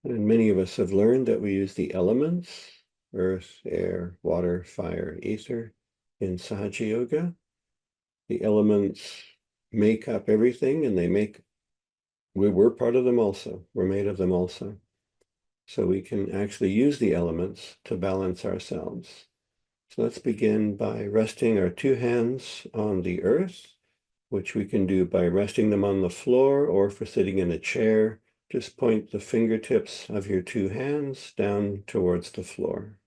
And many of us have learned that we use the elements, earth, air, water, fire, ether, in Sahaja Yoga. The elements make up everything, and we're part of them also. We're made of them also. So we can actually use the elements to balance ourselves. So let's begin by resting our two hands on the earth, which we can do by resting them on the floor, or for sitting in a chair, just point the fingertips of your two hands down towards the floor.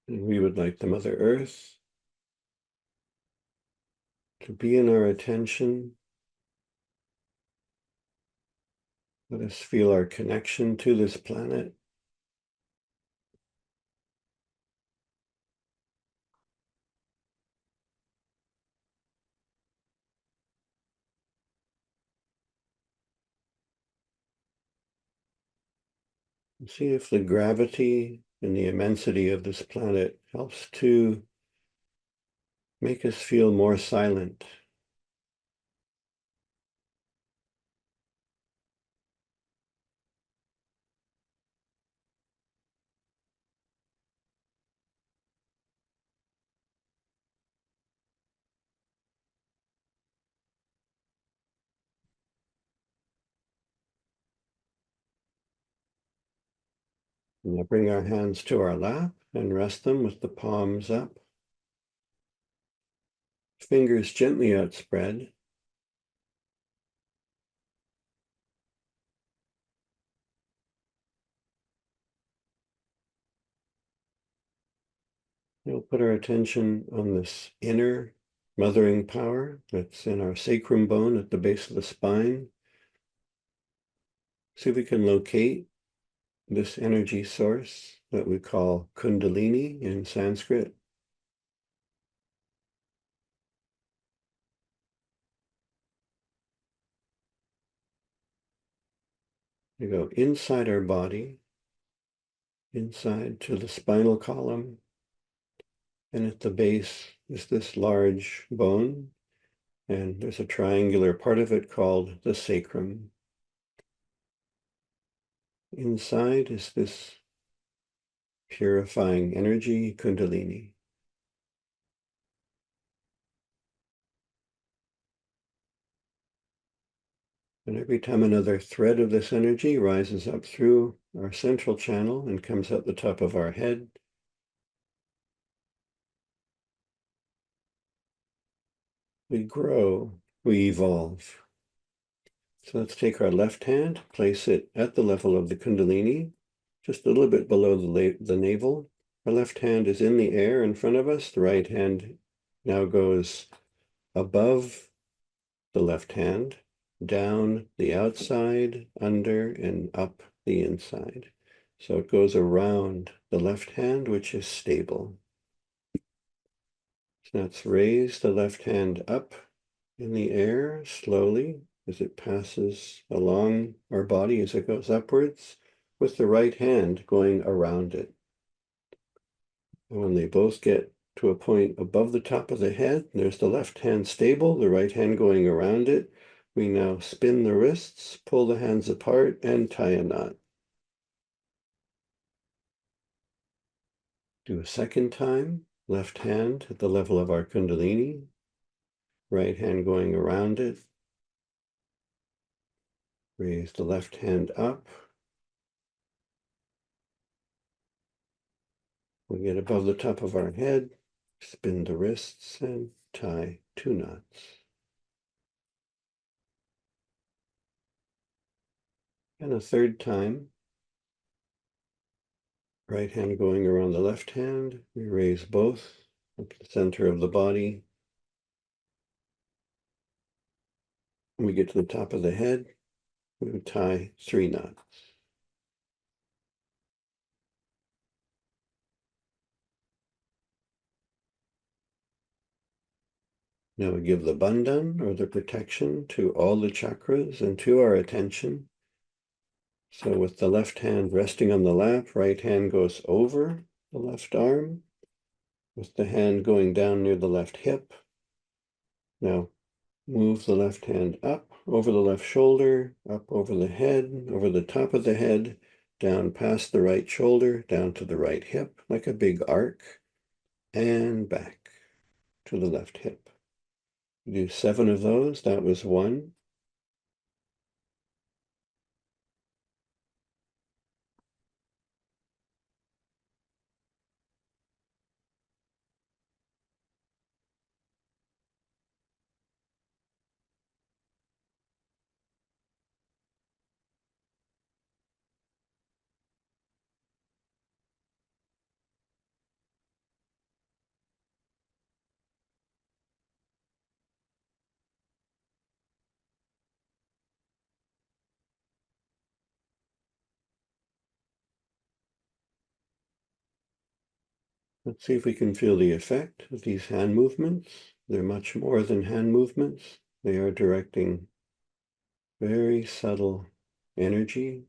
And we would like the Mother Earth to be in our attention. Let us feel our connection to this planet. And see if the gravity and the immensity of this planet helps to make us feel more silent. Now bring our hands to our lap and rest them with the palms up. Fingers gently outspread. We'll put our attention on this inner mothering power that's in our sacrum bone at the base of the spine. See if we can locate this energy source that we call Kundalini in Sanskrit. We go inside our body, inside to the spinal column, and at the base is this large bone, and there's a triangular part of it called the sacrum. Inside is this purifying energy, Kundalini. And every time another thread of this energy rises up through our central channel and comes out the top of our head, we grow, we evolve. So let's take our left hand, place it at the level of the Kundalini, just a little bit below the navel. Our left hand is in the air in front of us. The right hand now goes above the left hand, down the outside, under, and up the inside. So it goes around the left hand, which is stable. So let's raise the left hand up in the air slowly as it passes along our body as it goes upwards, with the right hand going around it. And when they both get to a point above the top of the head, there's the left hand stable, the right hand going around it. We now spin the wrists, pull the hands apart, and tie a knot. Do a second time, left hand at the level of our Kundalini, right hand going around it. Raise the left hand up. We get above the top of our head, spin the wrists, and tie two knots. And a third time, right hand going around the left hand, we raise both up to the center of the body. When we get to the top of the head, we would tie three knots. Now we give the bandhan, or the protection, to all the chakras and to our attention. So with the left hand resting on the lap, right hand goes over the left arm, with the hand going down near the left hip. Now move the left hand up over the left shoulder, up over the head, over the top of the head, down past the right shoulder, down to the right hip, like a big arc, and back to the left hip. You do 7 of those. That was 1. Let's see if we can feel the effect of these hand movements. They're much more than hand movements. They are directing very subtle energy.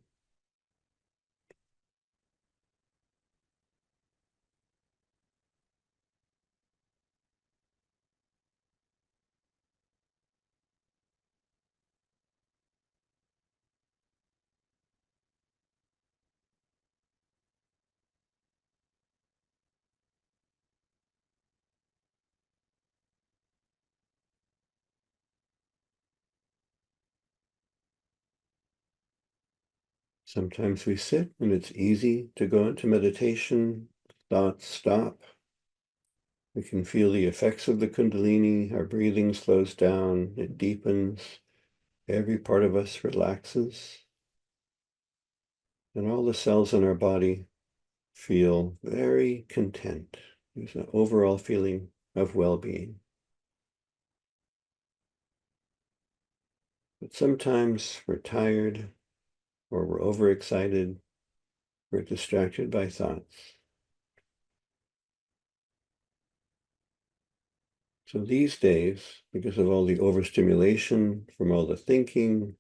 Sometimes we sit and it's easy to go into meditation. Thoughts stop. We can feel the effects of the Kundalini. Our breathing slows down. It deepens. Every part of us relaxes. And all the cells in our body feel very content. There's an overall feeling of well-being. But sometimes we're tired, or we're overexcited, we're distracted by thoughts. So these days, because of all the overstimulation from all the thinking,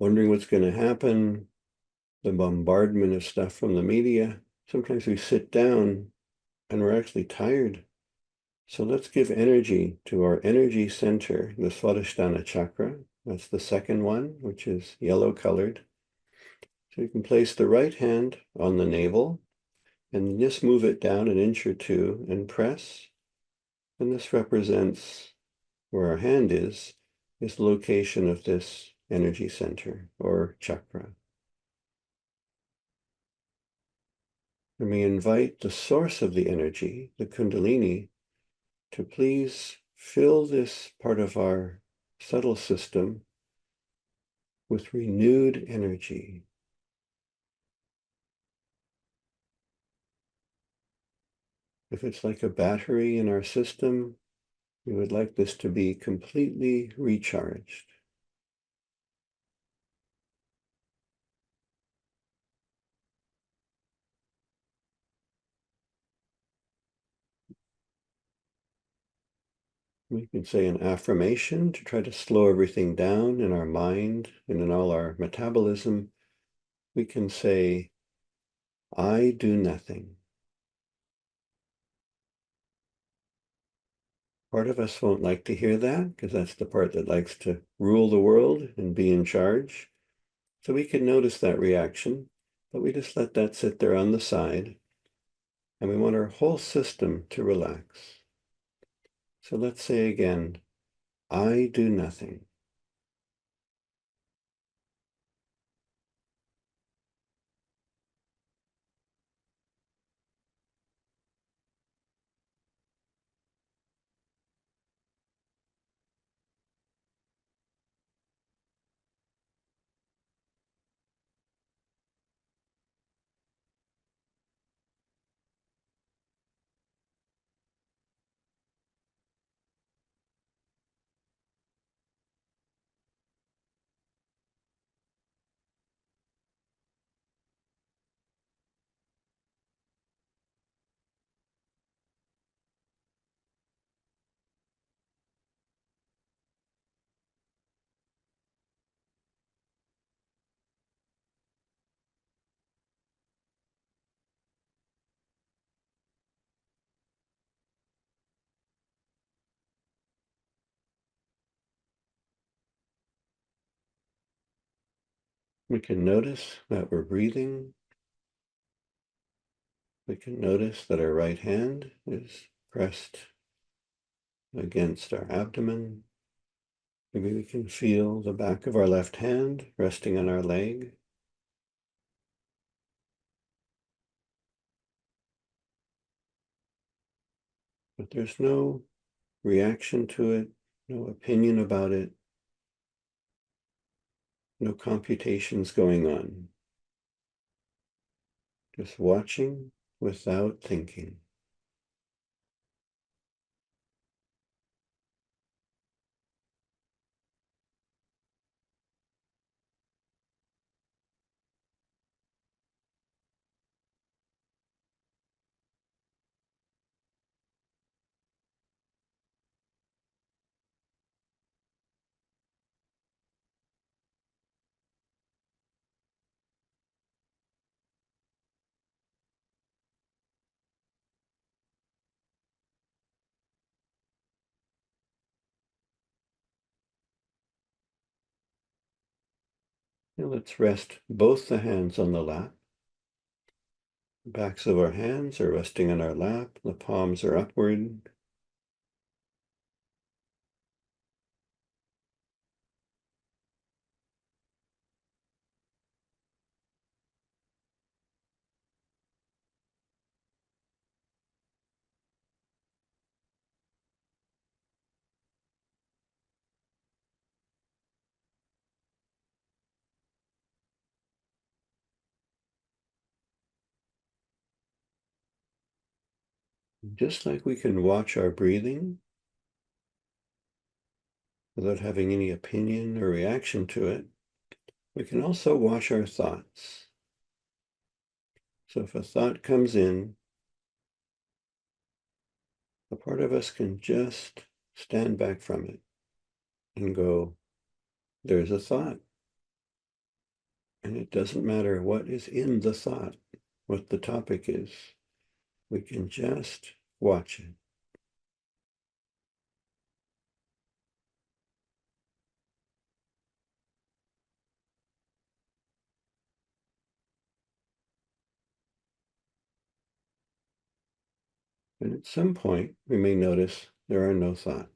wondering what's going to happen, the bombardment of stuff from the media, sometimes we sit down and we're actually tired. So let's give energy to our energy center, the Swadhisthana chakra. That's the second one, which is yellow colored. So you can place the right hand on the navel and just move it down an inch or two and press. And this represents where our hand is the location of this energy center or chakra. And we invite the source of the energy, the Kundalini, to please fill this part of our subtle system with renewed energy. If it's like a battery in our system, we would like this to be completely recharged. We can say an affirmation to try to slow everything down in our mind and in all our metabolism. We can say, I do nothing. Part of us won't like to hear that because that's the part that likes to rule the world and be in charge. So we can notice that reaction, but we just let that sit there on the side. And we want our whole system to relax. So let's say again, I do nothing. We can notice that we're breathing. We can notice that our right hand is pressed against our abdomen. Maybe we can feel the back of our left hand resting on our leg. But there's no reaction to it, no opinion about it, no computations going on. Just watching without thinking. Now let's rest both the hands on the lap. The backs of our hands are resting on our lap. The palms are upward. Just like we can watch our breathing without having any opinion or reaction to it, we can also watch our thoughts. So if a thought comes in, a part of us can just stand back from it and go, there's a thought. And it doesn't matter what is in the thought, what the topic is. We can just watch it. And at some point, we may notice there are no thoughts.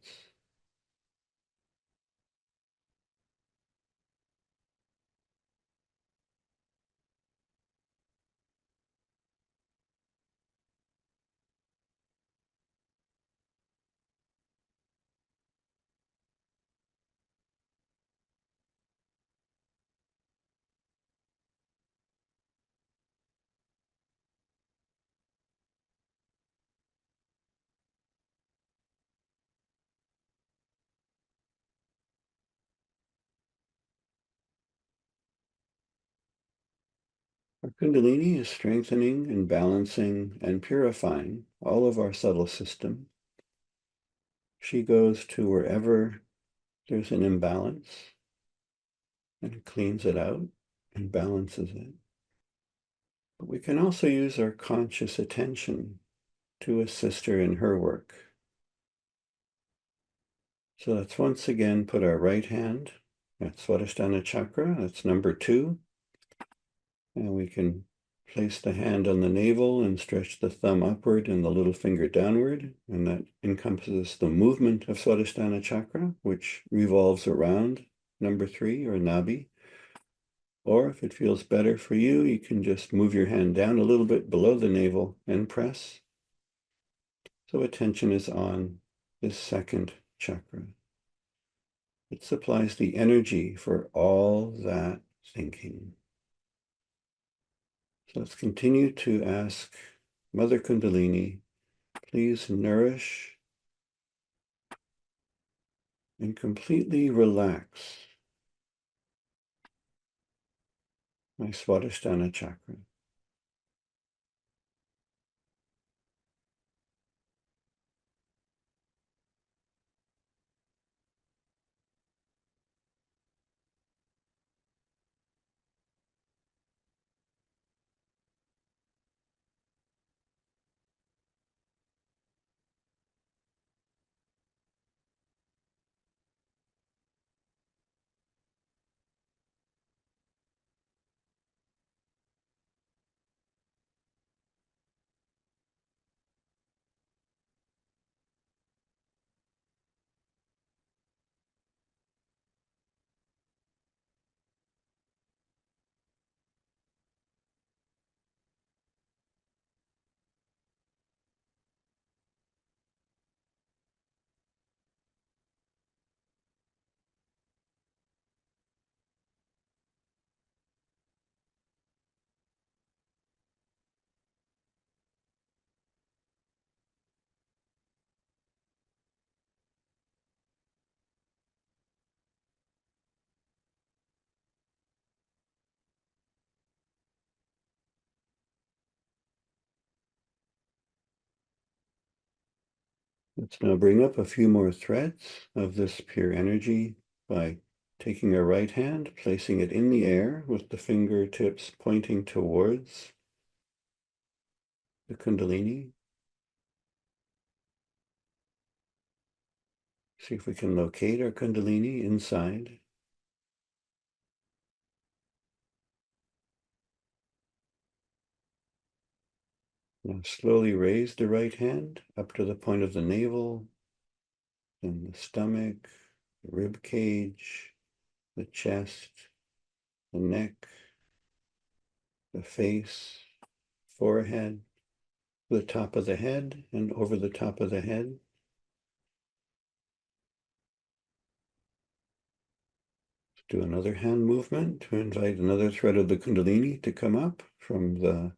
Our Kundalini is strengthening and balancing and purifying all of our subtle system. She goes to wherever there's an imbalance and cleans it out and balances it. But we can also use our conscious attention to assist her in her work. So let's once again put our right hand at Swadhisthana chakra, that's number 2. And we can place the hand on the navel and stretch the thumb upward and the little finger downward. And that encompasses the movement of Swadhisthana chakra, which revolves around number 3 or Nabi. Or if it feels better for you, you can just move your hand down a little bit below the navel and press. So attention is on this second chakra. It supplies the energy for all that thinking. So let's continue to ask Mother Kundalini, please nourish and completely relax my Swadhisthana chakra. Let's now bring up a few more threads of this pure energy by taking our right hand, placing it in the air with the fingertips pointing towards the Kundalini. See if we can locate our Kundalini inside. Now slowly raise the right hand up to the point of the navel, then the stomach, the rib cage, the chest, the neck, the face, forehead, the top of the head, and over the top of the head. Do another hand movement to invite another thread of the Kundalini to come up from the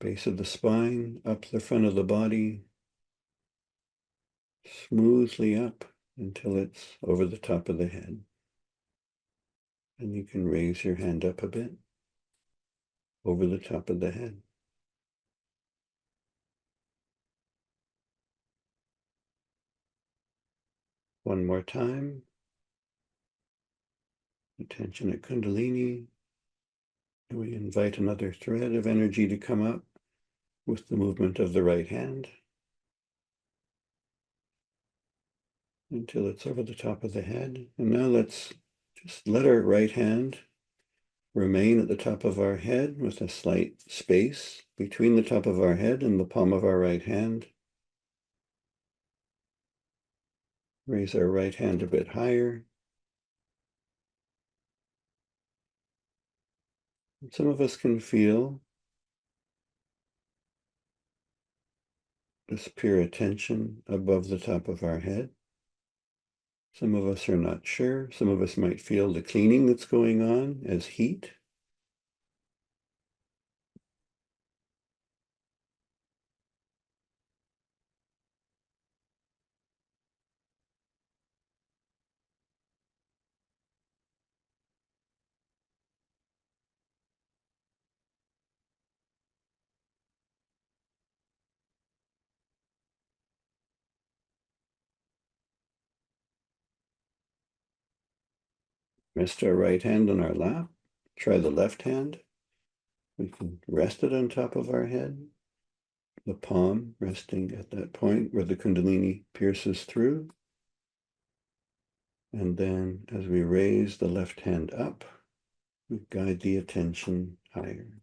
base of the spine, up the front of the body, smoothly up until it's over the top of the head. And you can raise your hand up a bit over the top of the head. One more time. Attention at Kundalini. And we invite another thread of energy to come up with the movement of the right hand until it's over the top of the head. And now let's just let our right hand remain at the top of our head with a slight space between the top of our head and the palm of our right hand. Raise our right hand a bit higher. Some of us can feel this pure attention above the top of our head. Some of us are not sure. Some of us might feel the cleaning that's going on as heat. Rest our right hand on our lap. Try the left hand. We can rest it on top of our head. The palm resting at that point where the Kundalini pierces through. And then as we raise the left hand up, we guide the attention higher.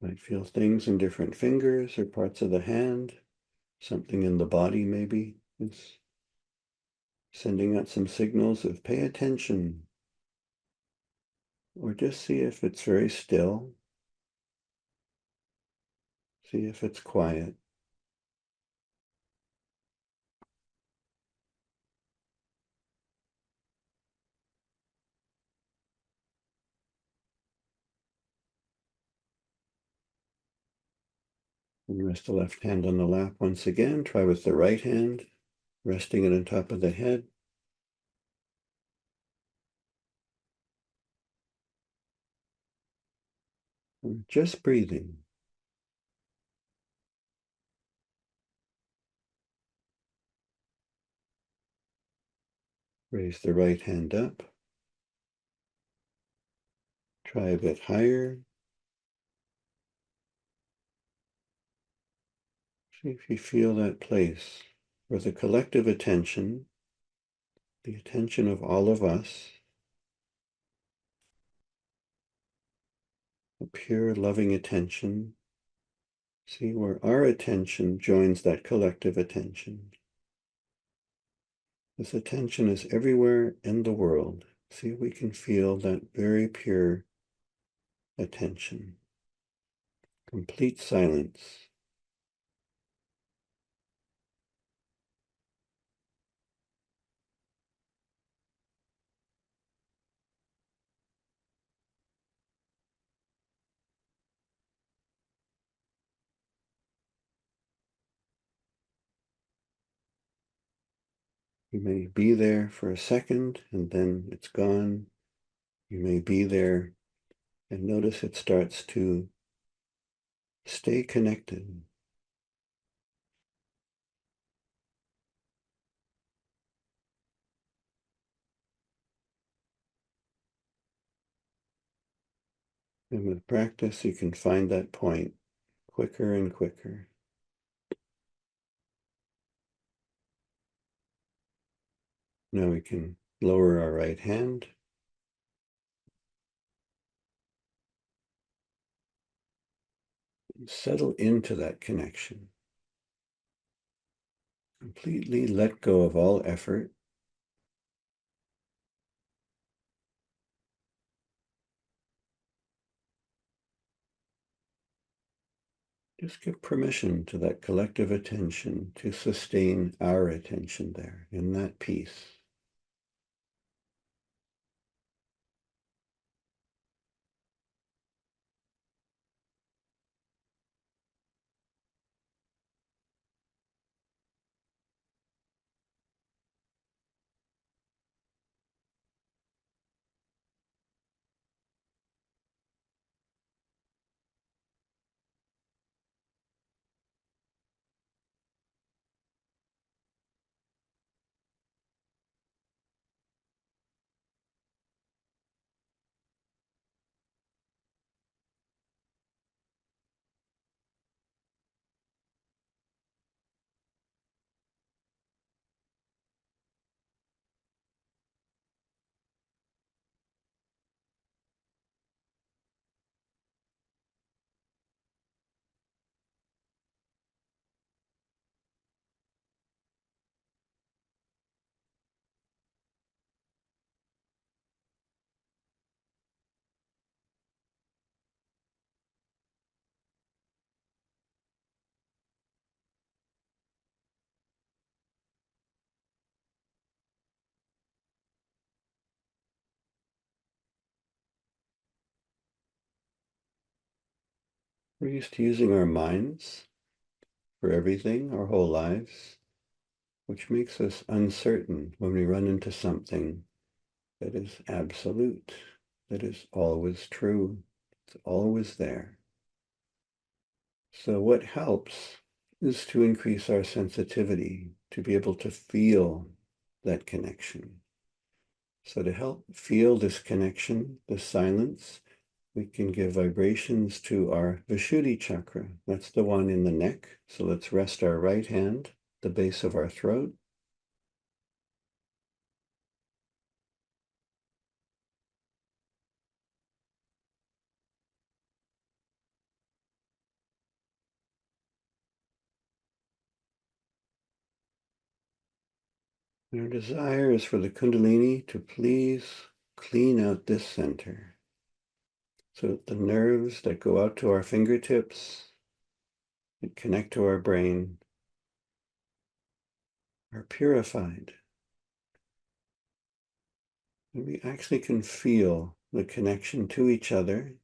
Might feel things in different fingers or parts of the hand. Something in the body maybe is sending out some signals of pay attention. Or just see if it's very still. See if it's quiet. And rest the left hand on the lap once again. Try with the right hand, resting it on top of the head. And just breathing. Raise the right hand up. Try a bit higher. See if you feel that place where the collective attention, the attention of all of us, a pure loving attention. See where our attention joins that collective attention. This attention is everywhere in the world. See if we can feel that very pure attention. Complete silence. You may be there for a second and then it's gone. You may be there and notice it starts to stay connected. And with practice, you can find that point quicker and quicker. Now we can lower our right hand. And settle into that connection. Completely let go of all effort. Just give permission to that collective attention to sustain our attention there in that peace. We're used to using our minds for everything our whole lives, which makes us uncertain when we run into something that is absolute, that is always true, it's always there. So what helps is to increase our sensitivity, to be able to feel that connection. So to help feel this connection, this silence, we can give vibrations to our Vishuddhi chakra. That's the one in the neck. So let's rest our right hand, the base of our throat. And our desire is for the Kundalini to please clean out this center so that the nerves that go out to our fingertips and connect to our brain are purified. And we actually can feel the connection to each other,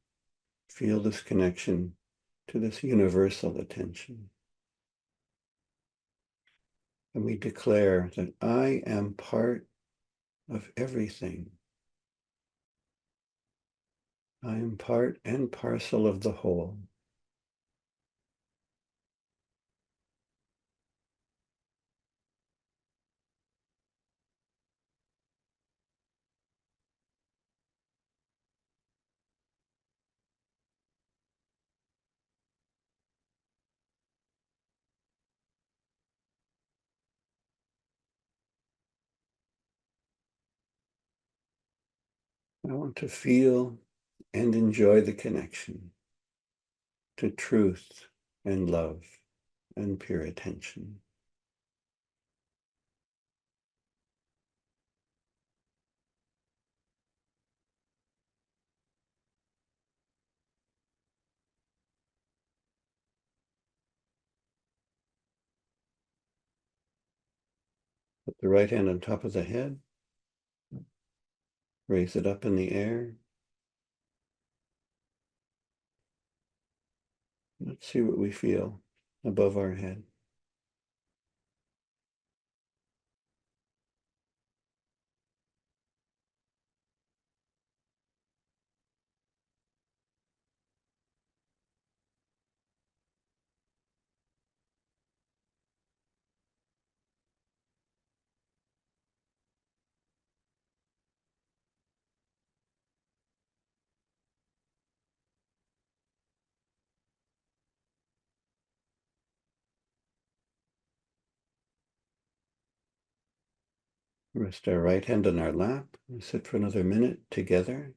feel this connection to this universal attention. And we declare that I am part of everything. I am part and parcel of the whole. I want to feel and enjoy the connection to truth and love and pure attention. Put the right hand on top of the head, raise it up in the air. Let's see what we feel above our head. Rest our right hand on our lap. We sit for another minute together.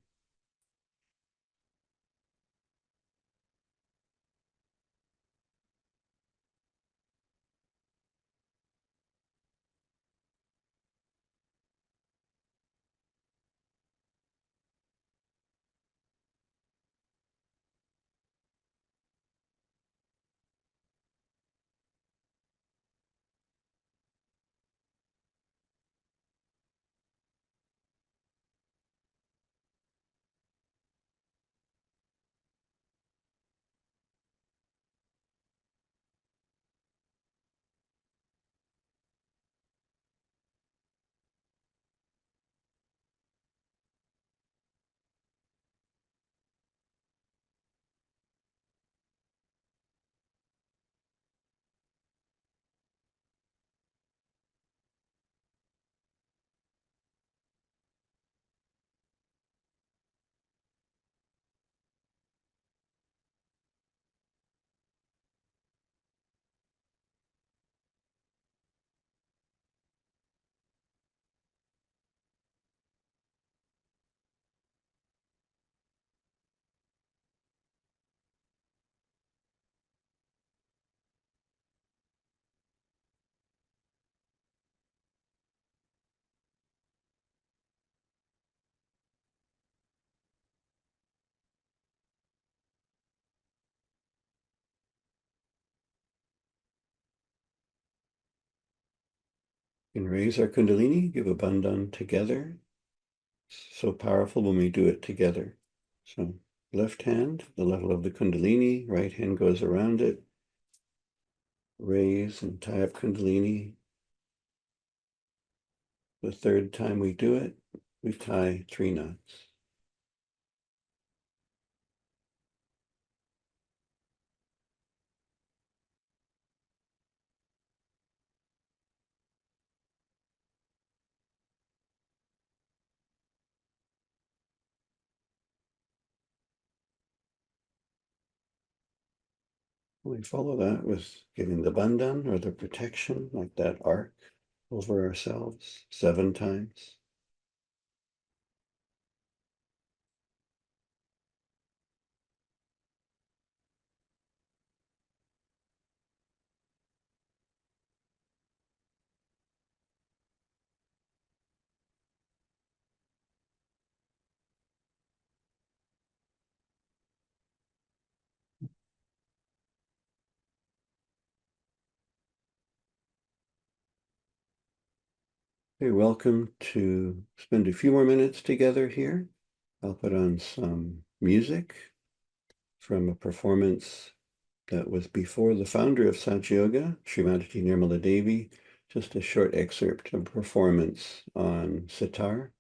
We can raise our Kundalini, give a bandhan together. So powerful when we do it together. So left hand, the level of the Kundalini, right hand goes around it. Raise and tie up Kundalini. The third time we do it, we tie 3 knots. We follow that with giving the bandhan or the protection, like that arc over ourselves 7 times. You're welcome to spend a few more minutes together here. I'll put on some music from a performance that was before the founder of Sahaja Yoga, Srimati Nirmala Devi, just a short excerpt of a performance on sitar.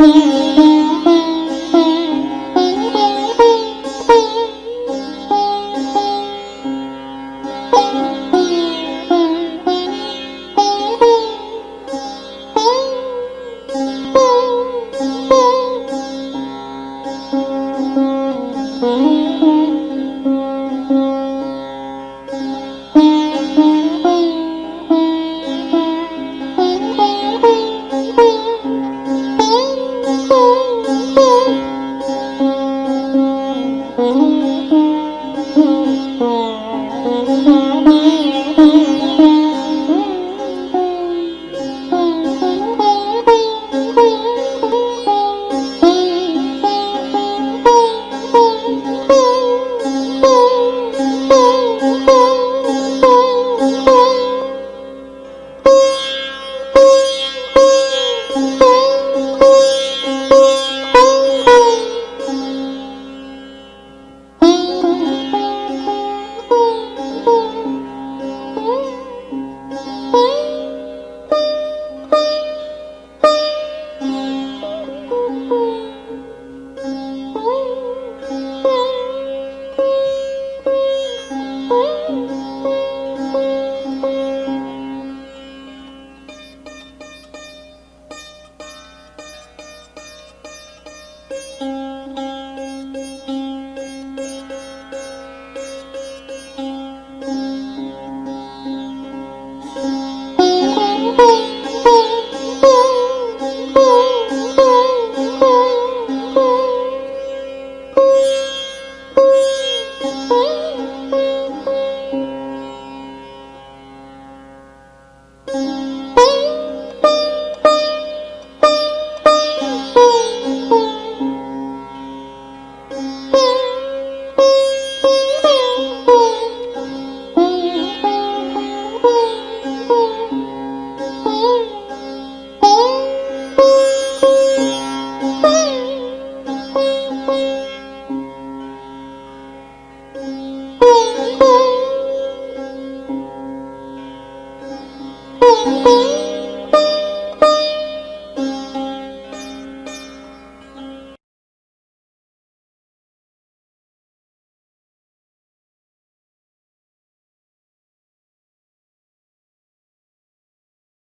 Thank you.